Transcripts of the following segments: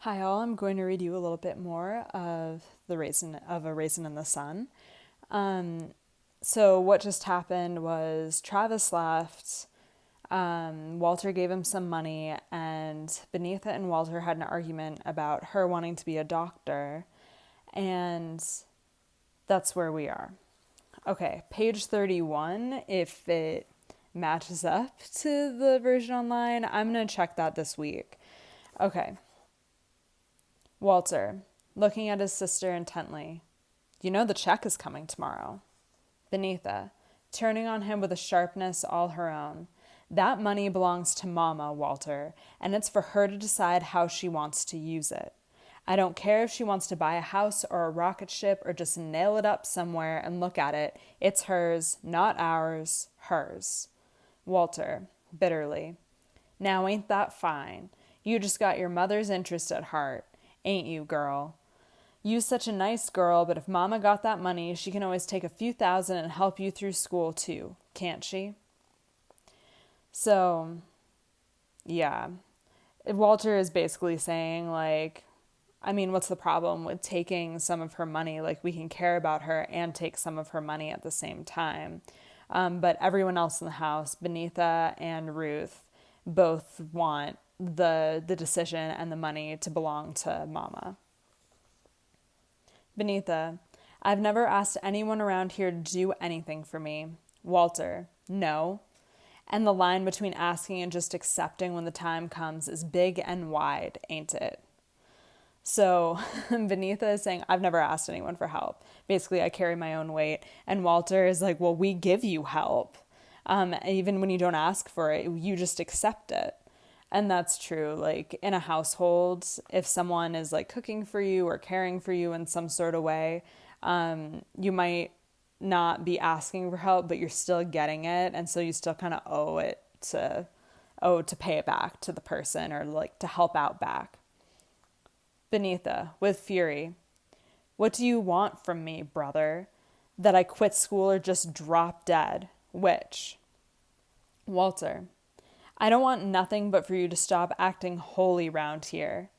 Hi all, I'm going to read you a little bit more of A Raisin in the Sun. Um, so what just happened was Travis left. Walter gave him some money, and Beneatha and Walter had an argument about her wanting to be a doctor, and that's where we are. Okay, page 31, if it matches up to the version online, I'm going to check that this week. Okay. Walter, looking at his sister intently. You know the check is coming tomorrow. Beneatha, turning on him with a sharpness all her own. That money belongs to Mama, Walter, and it's for her to decide how she wants to use it. I don't care if she wants to buy a house or a rocket ship or just nail it up somewhere and look at it. It's hers, not ours, hers. Walter, bitterly. Now ain't that fine? You just got your mother's interest at heart. Ain't you, girl? You such a nice girl, but if Mama got that money, she can always take a few thousand and help you through school too, can't she? So, yeah. Walter is basically saying, like, I mean, what's the problem with taking some of her money? Like, we can care about her and take some of her money at the same time. But everyone else in the house, Beneatha and Ruth, both want the decision and the money to belong to Mama. Beneatha, I've never asked anyone around here to do anything for me. Walter, no. And the line between asking and just accepting when the time comes is big and wide, ain't it? So Beneatha is saying, I've never asked anyone for help. Basically, I carry my own weight. And Walter is like, well, we give you help. Even when you don't ask for it, you just accept it. And that's true. Like in a household, if someone is like cooking for you or caring for you in some sort of way, you might not be asking for help, but you're still getting it. And so you still kind of owe to pay it back to the person or like to help out back. Beneatha, with fury. What do you want from me, brother? That I quit school or just drop dead? Which? Walter, I don't want nothing but for you to stop acting holy round here.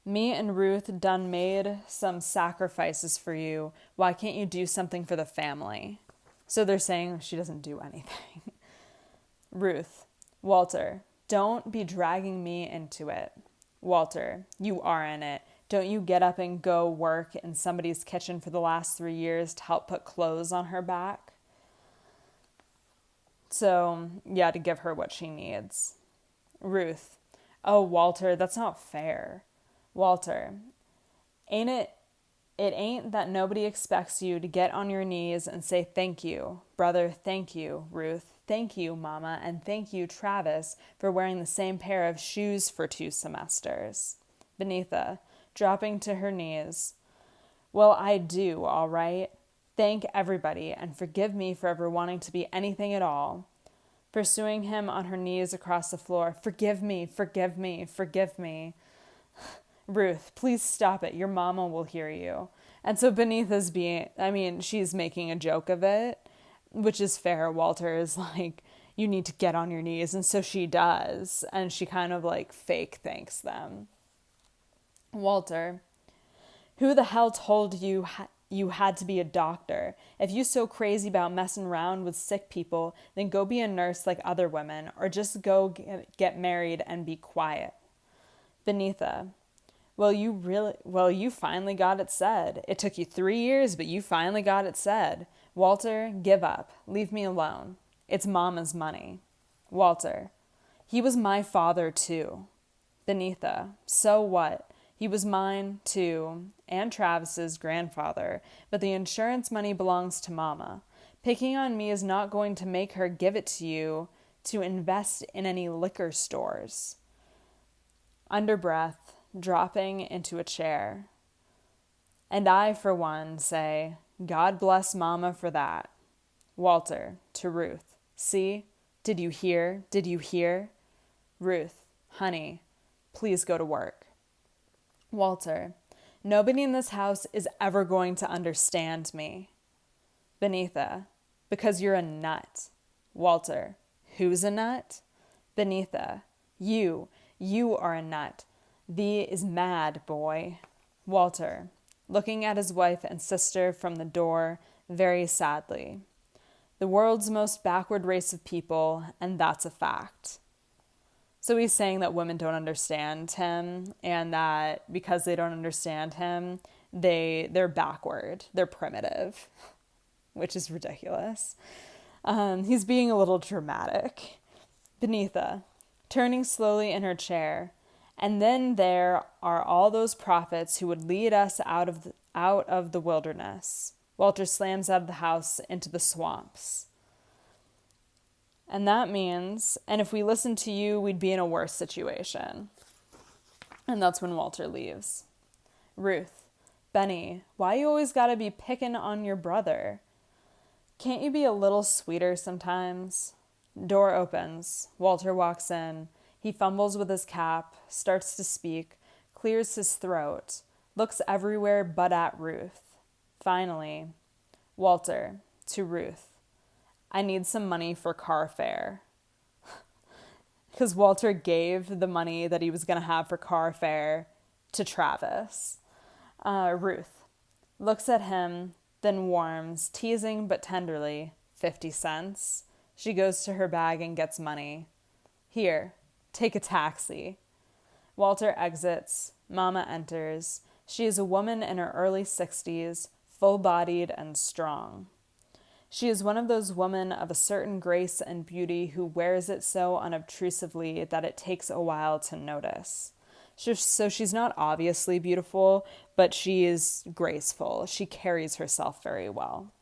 Me and Ruth done made some sacrifices for you. Why can't you do something for the family? So they're saying she doesn't do anything. Ruth, Walter, don't be dragging me into it. Walter, you are in it. Don't you get up and go work in somebody's kitchen for the last 3 years to help put clothes on her back? So, yeah, to give her what she needs. Ruth, oh, Walter, that's not fair. Walter, ain't it? It ain't that nobody expects you to get on your knees and say thank you, brother, thank you, Ruth, thank you, Mama, and thank you, Travis, for wearing the same pair of shoes for 2 semesters. Beneatha, dropping to her knees. Well, I do, all right. Thank everybody, and forgive me for ever wanting to be anything at all. Pursuing him on her knees across the floor. Forgive me, forgive me, forgive me. Ruth, please stop it. Your mama will hear you. And so Beneatha's she's making a joke of it, which is fair. Walter is like, you need to get on your knees. And so she does. And she kind of like fake thanks them. Walter, who the hell told you you had to be a doctor? If you so crazy about messing around with sick people, then go be a nurse like other women, or just go get married and be quiet. Beneatha, you finally got it said. It took you 3 years, but you finally got it said. Walter, give up. Leave me alone. It's Mama's money. Walter, he was my father too. Beneatha, so what? He was mine too, and Travis's grandfather, but the insurance money belongs to Mama. Picking on me is not going to make her give it to you to invest in any liquor stores. Under breath, dropping into a chair. And I, for one, say, God bless Mama for that. Walter, to Ruth, see? Did you hear? Did you hear? Ruth, honey, please go to work. Walter, nobody in this house is ever going to understand me. Beneatha, because you're a nut. Walter, who's a nut? Beneatha, you. You are a nut. Thee is mad, boy. Walter, looking at his wife and sister from the door, very sadly. The world's most backward race of people, and that's a fact. So he's saying that women don't understand him, and that because they don't understand him, they're backward, they're primitive, which is ridiculous. He's being a little dramatic. Beneatha, turning slowly in her chair, and then there are all those prophets who would lead us out of the wilderness. Walter slams out of the house into the swamps. And that means, and if we listened to you, we'd be in a worse situation. And that's when Walter leaves. Ruth, Benny, why you always gotta be picking on your brother? Can't you be a little sweeter sometimes? Door opens. Walter walks in. He fumbles with his cap, starts to speak, clears his throat, looks everywhere but at Ruth. Finally, Walter, to Ruth, I need some money for car fare. Because Walter gave the money that he was going to have for car fare to Travis. Ruth looks at him, then warms, teasing but tenderly, 50 cents. She goes to her bag and gets money. Here, take a taxi. Walter exits. Mama enters. She is a woman in her early 60s, full-bodied and strong. She is one of those women of a certain grace and beauty who wears it so unobtrusively that it takes a while to notice. So she's not obviously beautiful, but she is graceful. She carries herself very well.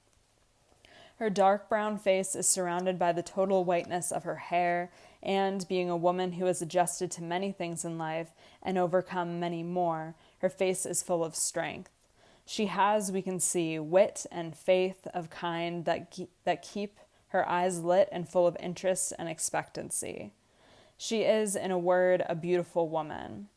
Her dark brown face is surrounded by the total whiteness of her hair, and being a woman who has adjusted to many things in life and overcome many more, her face is full of strength. She has, we can see, wit and faith of kind that keep her eyes lit and full of interest and expectancy. She is, in a word, a beautiful woman.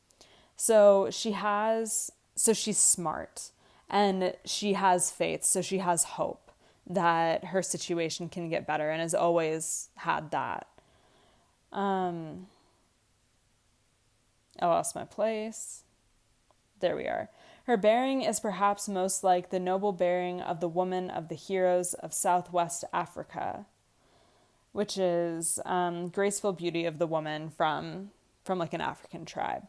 So she's smart, and she has faith, so she has hope that her situation can get better and has always had that. I lost my place. There we are. Her bearing is perhaps most like the noble bearing of the woman of the heroes of Southwest Africa, which is graceful beauty of the woman from like an African tribe.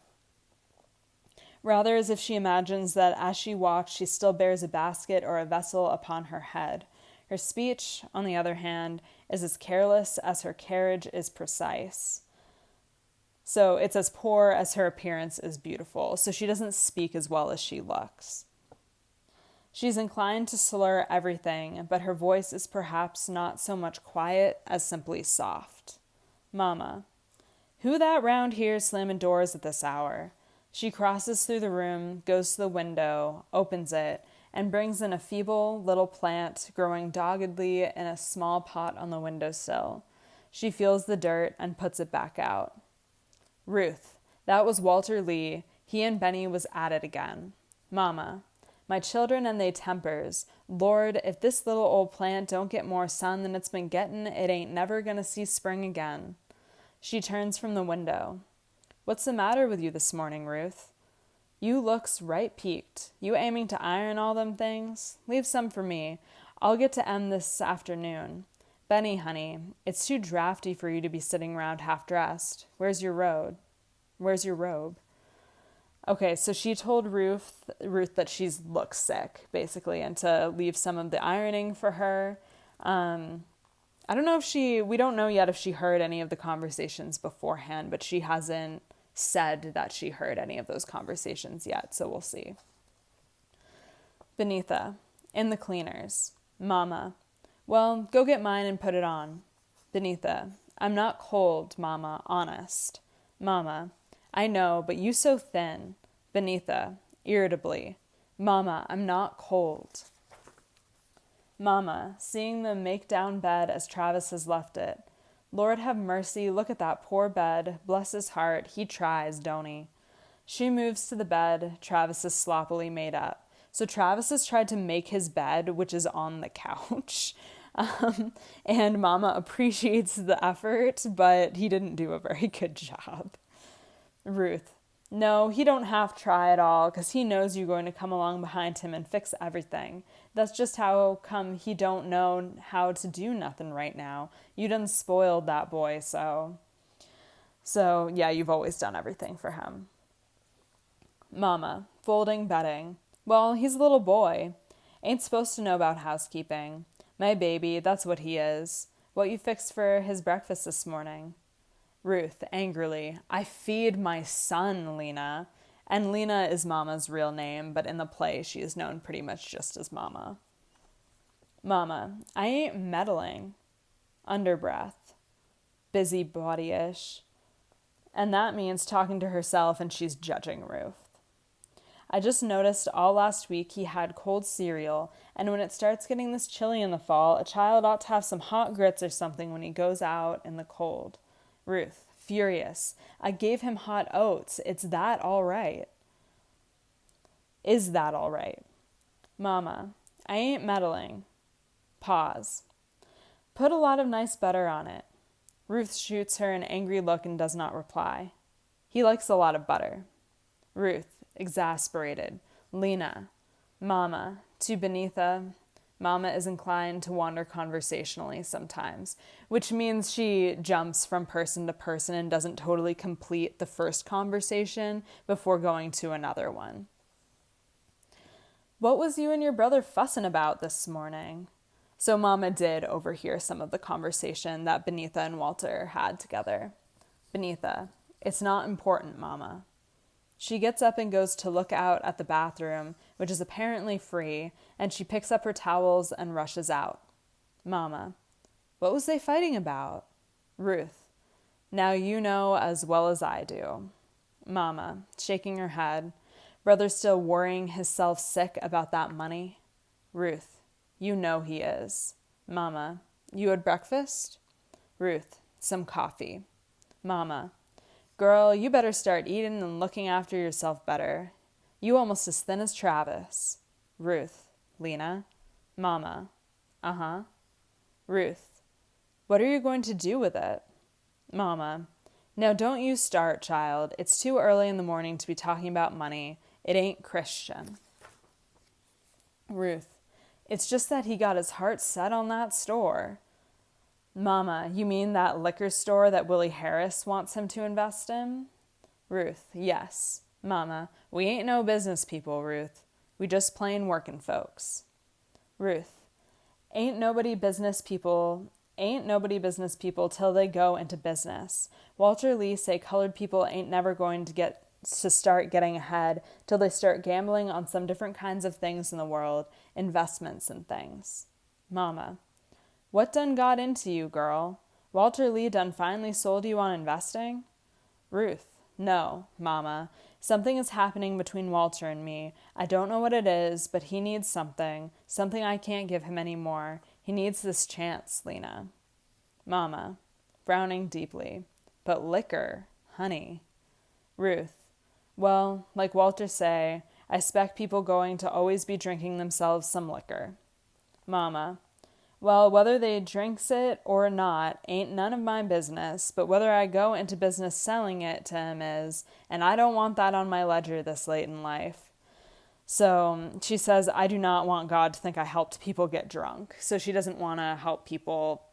Rather as if she imagines that as she walks, she still bears a basket or a vessel upon her head. Her speech, on the other hand, is as careless as her carriage is precise. So it's as poor as her appearance is beautiful. So she doesn't speak as well as she looks. She's inclined to slur everything, but her voice is perhaps not so much quiet as simply soft. Mama, who that round here slamming doors at this hour? She crosses through the room, goes to the window, opens it, and brings in a feeble little plant growing doggedly in a small pot on the windowsill. She feels the dirt and puts it back out. Ruth, that was Walter Lee. He and Benny was at it again. Mama, my children and they tempers. Lord, if this little old plant don't get more sun than it's been getting, it ain't never gonna see spring again. She turns from the window. What's the matter with you this morning, Ruth? You looks right peaked. You aiming to iron all them things? Leave some for me. I'll get to M this afternoon. Benny, honey, it's too drafty for you to be sitting around half-dressed. Where's your robe? Okay, so she told Ruth that she looks sick, basically, and to leave some of the ironing for her. I don't know we don't know yet if she heard any of the conversations beforehand, but she hasn't said that she heard any of those conversations yet, so we'll see. Beneatha, in the cleaners. Mama, well, go get mine and put it on. Beneatha, I'm not cold, Mama, honest. Mama, I know, but you so thin. Beneatha, irritably. Mama, I'm not cold. Mama, seeing the make-down bed as Travis has left it. Lord have mercy, look at that poor bed. Bless his heart, he tries, don't he? She moves to the bed Travis is sloppily made up. So Travis has tried to make his bed, which is on the couch. And Mama appreciates the effort, but he didn't do a very good job. Ruth, no, he don't have to try at all, 'cause he knows you're going to come along behind him and fix everything. That's just how come he don't know how to do nothing right now. You done spoiled that boy, so yeah, you've always done everything for him. Mama, folding bedding. Well, he's a little boy. Ain't supposed to know about housekeeping. My baby, that's what he is. What you fixed for his breakfast this morning? Ruth, angrily, I feed my son, Lena. And Lena is Mama's real name, but in the play she is known pretty much just as Mama. Mama, I ain't meddling. Underbreath. Busybody-ish. And that means talking to herself and she's judging Ruth. I just noticed all last week he had cold cereal, and when it starts getting this chilly in the fall, a child ought to have some hot grits or something when he goes out in the cold. Ruth, furious. I gave him hot oats. It's that all right? Is that all right? Mama, I ain't meddling. Pause. Put a lot of nice butter on it. Ruth shoots her an angry look and does not reply. He likes a lot of butter. Ruth, exasperated. Lena. Mama. To Benitha. Mama is inclined to wander conversationally sometimes, which means she jumps from person to person and doesn't totally complete the first conversation before going to another one. What was you and your brother fussing about this morning? So Mama did overhear some of the conversation that Benitha and Walter had together. Benitha, it's not important, Mama. She gets up and goes to look out at the bathroom, which is apparently free, and she picks up her towels and rushes out. Mama, what was they fighting about? Ruth, now you know as well as I do. Mama, shaking her head, brother still worrying hisself sick about that money? Ruth, you know he is. Mama, you had breakfast? Ruth, some coffee. Mama, girl, you better start eating and looking after yourself better. You almost as thin as Travis. Ruth, Lena. Mama, uh-huh. Ruth, what are you going to do with it? Mama, now don't you start, child. It's too early in the morning to be talking about money. It ain't Christian. Ruth, it's just that he got his heart set on that store. Mama, you mean that liquor store that Willie Harris wants him to invest in? Ruth, yes. Mama, we ain't no business people, Ruth. We just plain workin' folks. Ruth, ain't nobody business people till they go into business. Walter Lee say colored people ain't never going to start getting ahead till they start gambling on some different kinds of things in the world, investments and things. Mama, what done got into you, girl? Walter Lee done finally sold you on investing? Ruth, no, Mama. Something is happening between Walter and me. I don't know what it is, but he needs something I can't give him anymore. He needs this chance, Lena. Mama, frowning deeply, but liquor, honey. Ruth, well, like Walter say, I 'spect people going to always be drinking themselves some liquor. Mama, well, whether they drinks it or not ain't none of my business, but whether I go into business selling it to him is, and I don't want that on my ledger this late in life. So she says, I do not want God to think I helped people get drunk. So she doesn't want to help people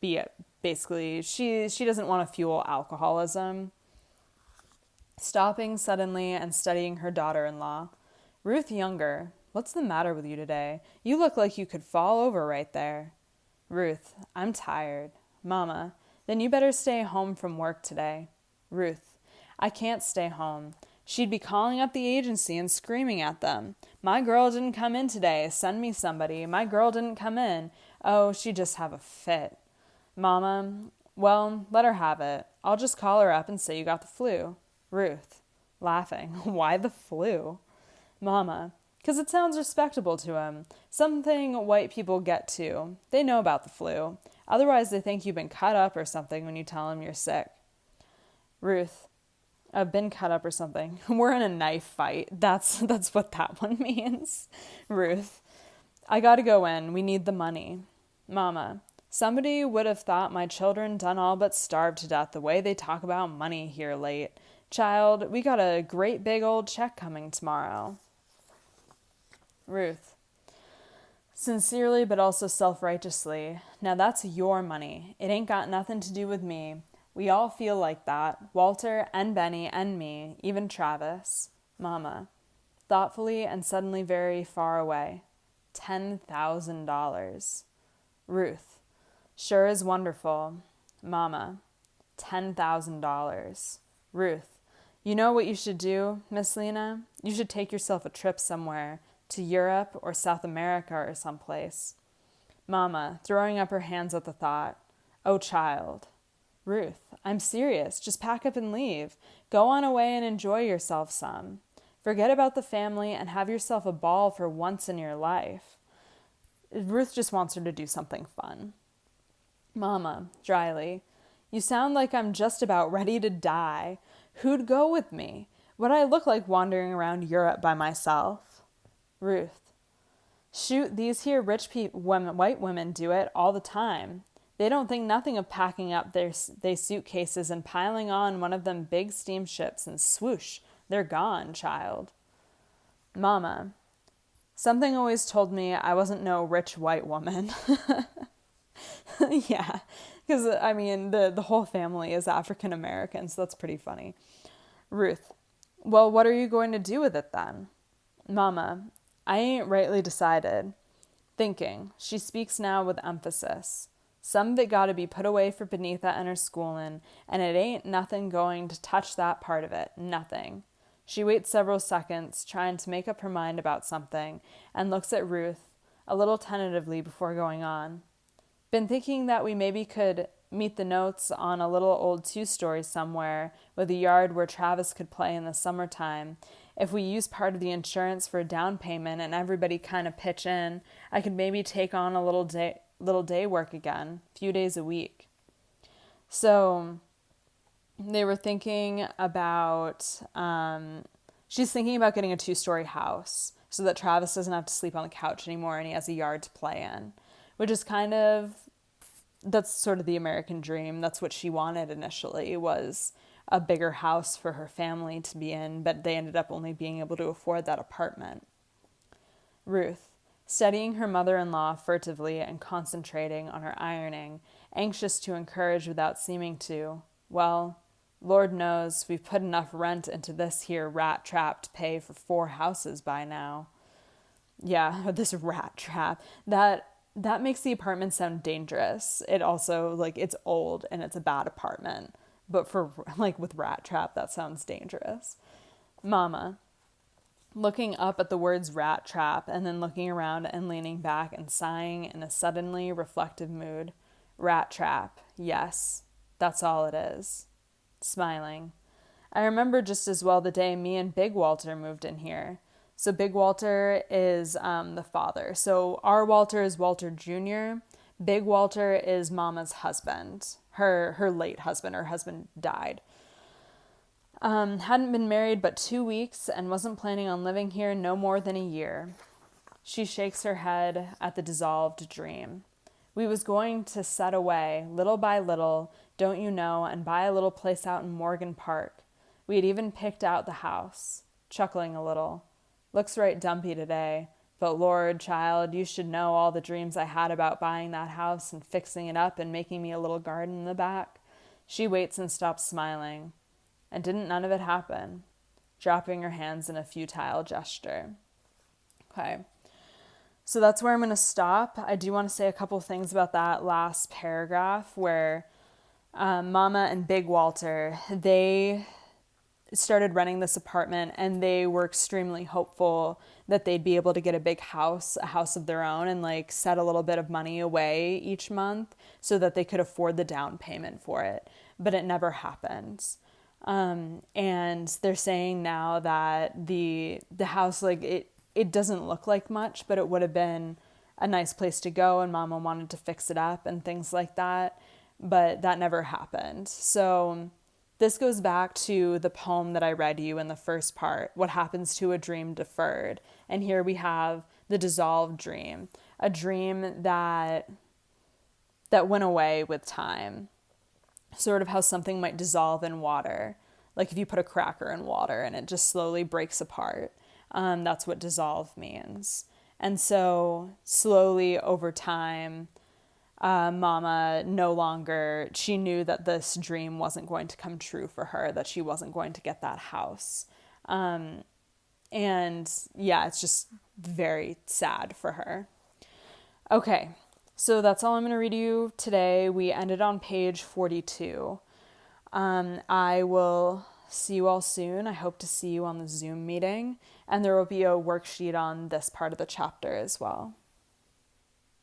basically, she doesn't want to fuel alcoholism. Stopping suddenly and studying her daughter-in-law. Ruth Younger, what's the matter with you today? You look like you could fall over right there. Ruth, I'm tired. Mama, then you better stay home from work today. Ruth, I can't stay home. She'd be calling up the agency and screaming at them. My girl didn't come in today. Send me somebody. My girl didn't come in. Oh, she'd just have a fit. Mama, well, let her have it. I'll just call her up and say you got the flu. Ruth, laughing, why the flu? Mama, 'cause it sounds respectable to him. Something white people get too. They know about the flu. Otherwise they think you've been cut up or something when you tell them you're sick. Ruth, I've been cut up or something. We're in a knife fight. That's what that one means. Ruth, I gotta go in. We need the money. Mama, somebody would have thought my children done all but starved to death the way they talk about money here late. Child, we got a great big old check coming tomorrow. Ruth. Sincerely, but also self-righteously. Now that's your money. It ain't got nothing to do with me. We all feel like that. Walter and Benny and me, even Travis. Mama. Thoughtfully and suddenly very far away. $10,000. Ruth. Sure is wonderful. Mama. $10,000. Ruth. You know what you should do, Miss Lena? You should take yourself a trip somewhere, to Europe or South America or someplace. Mama, throwing up her hands at the thought. Oh, child. Ruth, I'm serious. Just pack up and leave. Go on away and enjoy yourself some. Forget about the family and have yourself a ball for once in your life. Ruth just wants her to do something fun. Mama, dryly, you sound like I'm just about ready to die. Who'd go with me? What'd I look like wandering around Europe by myself? Ruth. Shoot, these here white women do it all the time. They don't think nothing of packing up their suitcases and piling on one of them big steamships and swoosh, they're gone, child. Mama. Something always told me I wasn't no rich white woman. Yeah, because, I mean, the whole family is African American, so that's pretty funny. Ruth. Well, what are you going to do with it then? Mama. I ain't rightly decided. Thinking. She speaks now with emphasis. Some of it got to be put away for Benitha and her schoolin', and it ain't nothing going to touch that part of it. Nothing. She waits several seconds, trying to make up her mind about something, and looks at Ruth a little tentatively before going on. Been thinking that we maybe could meet the notes on a little old 2-story somewhere with a yard where Travis could play in the summertime. If we use part of the insurance for a down payment and everybody kind of pitch in, I could maybe take on a little day work again, a few days a week. So they were thinking about, she's thinking about getting a 2-story house so that Travis doesn't have to sleep on the couch anymore and he has a yard to play in, which is that's sort of the American dream. That's what she wanted initially, was a bigger house for her family to be in, but they ended up only being able to afford that apartment. Ruth, studying her mother-in-law furtively and concentrating on her ironing, anxious to encourage without seeming to. Well, Lord knows we've put enough rent into this here rat trap to pay for 4 houses by now. Yeah, this rat trap. That makes the apartment sound dangerous. It also, it's old and it's a bad apartment. But for, with rat trap, that sounds dangerous. Mama, looking up at the words rat trap and then looking around and leaning back and sighing in a suddenly reflective mood. Rat trap, yes, that's all it is. Smiling. I remember just as well the day me and Big Walter moved in here. So Big Walter is the father. So our Walter is Walter Jr., Big Walter is Mama's husband, her late husband. Her husband died. Hadn't been married but 2 weeks and wasn't planning on living here no more than a year. She shakes her head at the dissolved dream. We was going to set away, little by little, don't you know, and buy a little place out in Morgan Park. We had even picked out the house, chuckling a little. Looks right dumpy today. But Lord, child, you should know all the dreams I had about buying that house and fixing it up and making me a little garden in the back. She waits and stops smiling. And didn't none of it happen? Dropping her hands in a futile gesture. Okay. So that's where I'm going to stop. I do want to say a couple things about that last paragraph where Mama and Big Walter, they started renting this apartment and they were extremely hopeful that they'd be able to get a house of their own and set a little bit of money away each month so that they could afford the down payment for it. But it never happened. And they're saying now that the house, it doesn't look like much, but it would have been a nice place to go and Mama wanted to fix it up and things like that. But that never happened. So this goes back to the poem that I read you in the first part, What Happens to a Dream Deferred. And here we have the dissolved dream, a dream that went away with time, sort of how something might dissolve in water. like if you put a cracker in water and it just slowly breaks apart. That's what dissolve means. And so slowly over time, Mama no longer, she knew that this dream wasn't going to come true for her, that she wasn't going to get that house. And yeah, it's just very sad for her. Okay, so that's all I'm going to read you today. We ended on page 42. I will see you all soon. I hope to see you on the Zoom meeting, and there will be a worksheet on this part of the chapter as well.